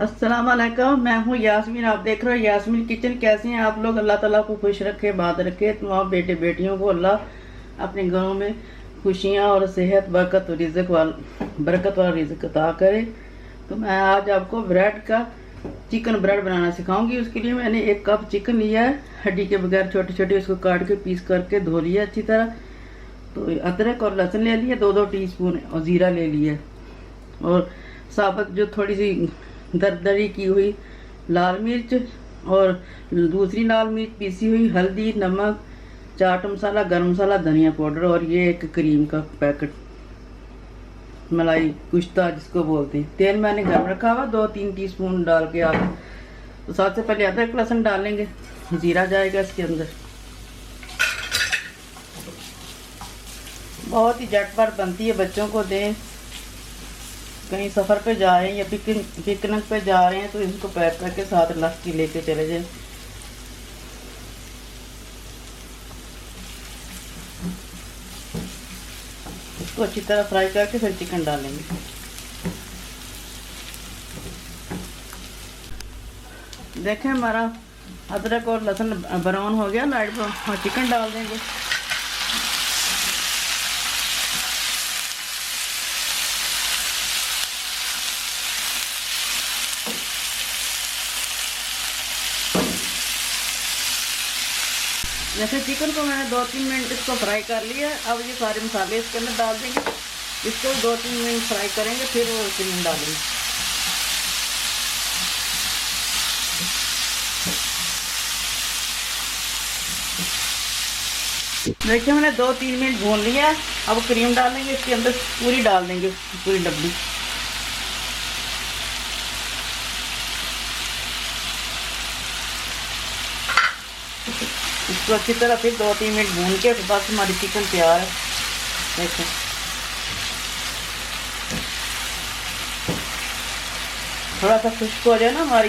अस्सलाम वालेकुम। मैं हूँ यास्मीन। आप देख रहे हो यास्मीन किचन। कैसे हैं आप लोग? अल्लाह ताला को खुश रखे, बात रखे। तमाम बेटे बेटियों को अल्लाह अपने घरों में खुशियाँ और सेहत बरकत वाला रिज़्क अता करे। तो मैं आज आपको ब्रेड का चिकन ब्रेड बनाना सिखाऊंगी। उसके लिए मैंने 1 कप चिकन लिया है, हड्डी के बगैर छोटे छोटे उसको काट के पीस करके धो लिया अच्छी तरह। तो अदरक और लहसुन ले लिया 2-2 टीस्पून, और ज़ीरा ले लिया, और साबुत जो थोड़ी सी दरदरी की हुई लाल मिर्च, और दूसरी लाल मिर्च पीसी हुई, हल्दी, नमक, चाट मसाला, गरम मसाला, धनिया पाउडर, और ये एक क्रीम का पैकेट, मलाई कुश्ता जिसको बोलते हैं। तेल मैंने गर्म रखा हुआ 2-3 टीस्पून डाल के आप। तो सबसे पहले अदरक लहसुन डालेंगे, जीरा जाएगा इसके अंदर। बहुत ही झटपट बनती है, बच्चों को दें। कहीं सफ़र पे जा रहे हैं या पिकनिक पे जा रहे हैं तो इसको पैक करके साथ रख के लेके चले जाएं। इसको अच्छी तरह फ्राई करके फिर चिकन डालेंगे। देखें हमारा अदरक और लहसुन ब्राउन हो गया, लाइट ब्राउन, और चिकन डाल देंगे। जैसे चिकन को मैंने 2-3 मिनट इसको फ्राई कर लिया। अब ये सारे मसाले इसके अंदर डाल देंगे। इसको 2-3 मिनट फ्राई करेंगे, फिर वो क्रीम डालेंगे। देखिए मैंने 2-3 मिनट भून लिया। अब क्रीम डालेंगे इसके अंदर, पूरी डाल देंगे, पूरी डब्बी। इसको अच्छी तरह फिर 2-3 मिनट भून के बस हमारी चिकन तैयार है। देखें थोड़ा सा खुश्क हो जाए ना हमारी,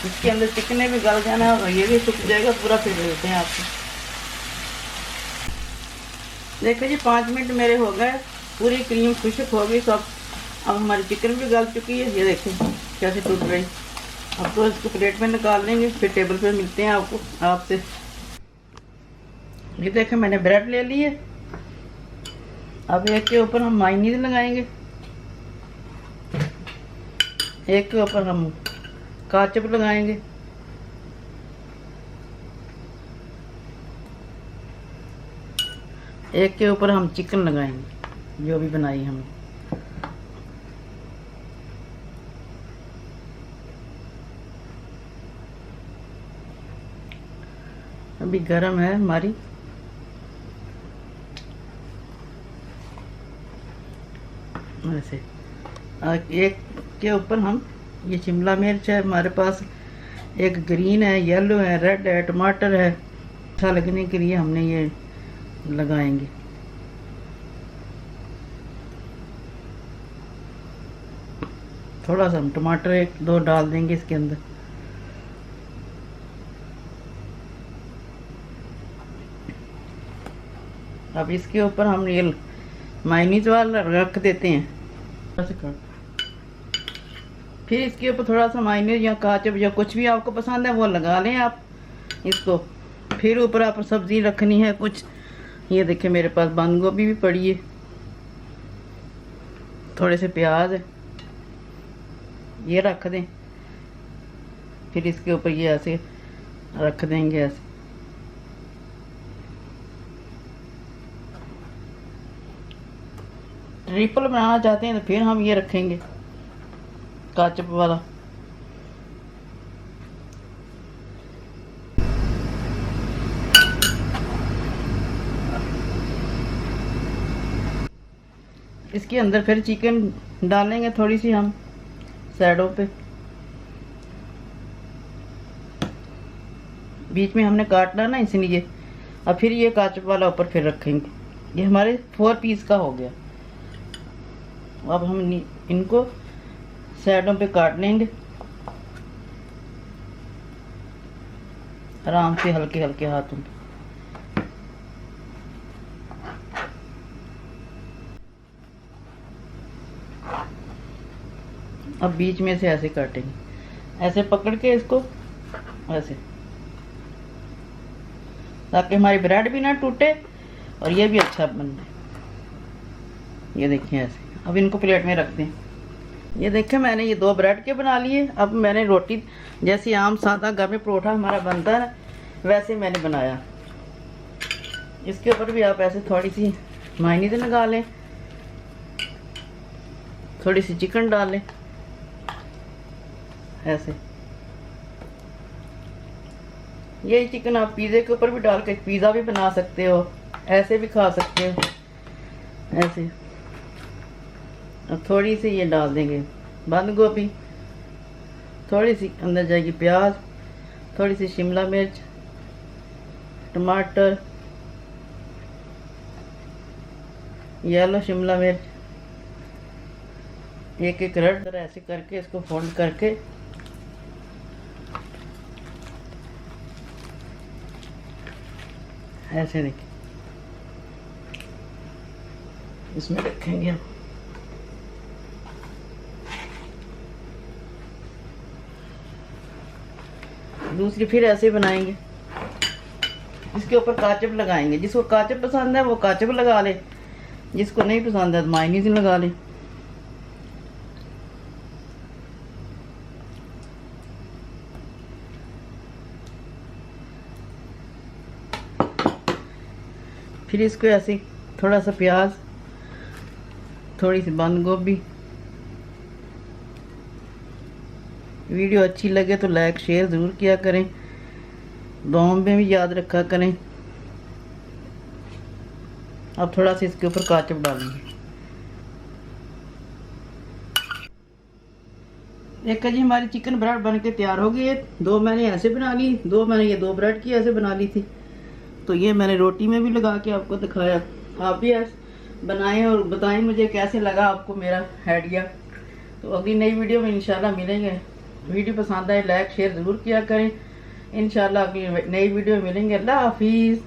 इसके अंदर चिकन ने भी गल जाना है और ये भी सूख जाएगा पूरा। फिर देते हैं आपको। देखो जी 5 मिनट मेरे हो गए, पूरी क्रीम खुश्क हो गई सब। अब हमारी चिकन भी गल चुकी है, ये देखें कैसे टूट रही। अब तो इसको प्लेट में निकाल लेंगे, फिर टेबल पे मिलते हैं आपसे। ये देखें मैंने ब्रेड ले ली है। अब एक के ऊपर हम मायोनीज लगाएंगे, एक के ऊपर हम केचप लगाएंगे, एक के ऊपर हम चिकन लगाएंगे जो भी बनाई हमने। अभी गरम है हमारी। ऐसे एक के ऊपर हम, ये शिमला मिर्च है हमारे पास, एक ग्रीन है, येलो है, रेड है, टमाटर है। अच्छा लगने के लिए हमने ये लगाएंगे। थोड़ा सा हम टमाटर 1-2 डाल देंगे इसके अंदर। अब इसके ऊपर हम ये मायोनीज वाला रख देते हैं। फिर इसके ऊपर थोड़ा सा मायोनीज या केचप या कुछ भी आपको पसंद है वो लगा लें आप इसको। फिर ऊपर आप सब्जी रखनी है कुछ। ये देखिए मेरे पास बंद गोभी भी पड़ी है, थोड़े से प्याज है, ये रख दें। फिर इसके ऊपर ये ऐसे रख देंगे ऐसे। ट्रिपल बनाना चाहते हैं तो फिर हम ये रखेंगे केचप वाला। इसके अंदर फिर चिकन डालेंगे थोड़ी सी हम साइडों पे। बीच में हमने काटना ना इसलिए। अब फिर ये केचप वाला ऊपर फिर रखेंगे। ये हमारे 4 पीस का हो गया। अब हम इनको साइडों पे काट लेंगे आराम से, हल्के हल्के हाथों पे। अब बीच में से ऐसे काटेंगे, ऐसे पकड़ के इसको ऐसे, ताकि हमारी ब्रेड भी ना टूटे और ये भी अच्छा बन जाए। ये देखिए ऐसे। अब इनको प्लेट में रखते हैं। ये देखिए मैंने ये 2 ब्रेड के बना लिए। अब मैंने रोटी जैसे आम सादा घर में परोठा हमारा बनता है ना, वैसे मैंने बनाया। इसके ऊपर भी आप ऐसे थोड़ी सी मायनीज लगा लें, थोड़ी सी चिकन डाल लें ऐसे। यही चिकन आप पिज़्ज़े के ऊपर भी डाल के पिज़्ज़ा भी बना सकते हो, ऐसे भी खा सकते हो ऐसे। अब थोड़ी सी ये डाल देंगे बंद गोभी, थोड़ी सी अंदर जाएगी प्याज, थोड़ी सी शिमला मिर्च, टमाटर, येलो शिमला मिर्च, एक एक रड ऐसे करके इसको फोल्ड करके ऐसे देखिए इसमें रखेंगे हम। दूसरी फिर ऐसे बनाएंगे, इसके ऊपर काचप लगाएंगे। जिसको काचप पसंद है वो काचप लगा ले, जिसको नहीं पसंद है तो मायनीज लगा ले। फिर इसको ऐसे थोड़ा सा प्याज, थोड़ी सी बंद गोभी। वीडियो अच्छी लगे तो लाइक शेयर ज़रूर किया करें, दुआओं में भी याद रखा करें। अब थोड़ा सा इसके ऊपर काचप डालेंगे। एक जी हमारी चिकन ब्रेड बन के तैयार हो गई है। 2 मैंने ऐसे बना ली, 2 मैंने ये 2 ब्रेड की ऐसे बना ली थी। तो ये मैंने रोटी में भी लगा के आपको दिखाया। आप भी ऐसे बनाएं और बताएं मुझे कैसे लगा आपको मेरा आइडिया। तो अगली नई वीडियो में इंशाल्लाह मिलेंगे। वीडियो पसंद आए लाइक शेयर ज़रूर किया करें। इंशाल्लाह अगली नई वीडियो में मिलेंगे। अल्लाह हाफिज़।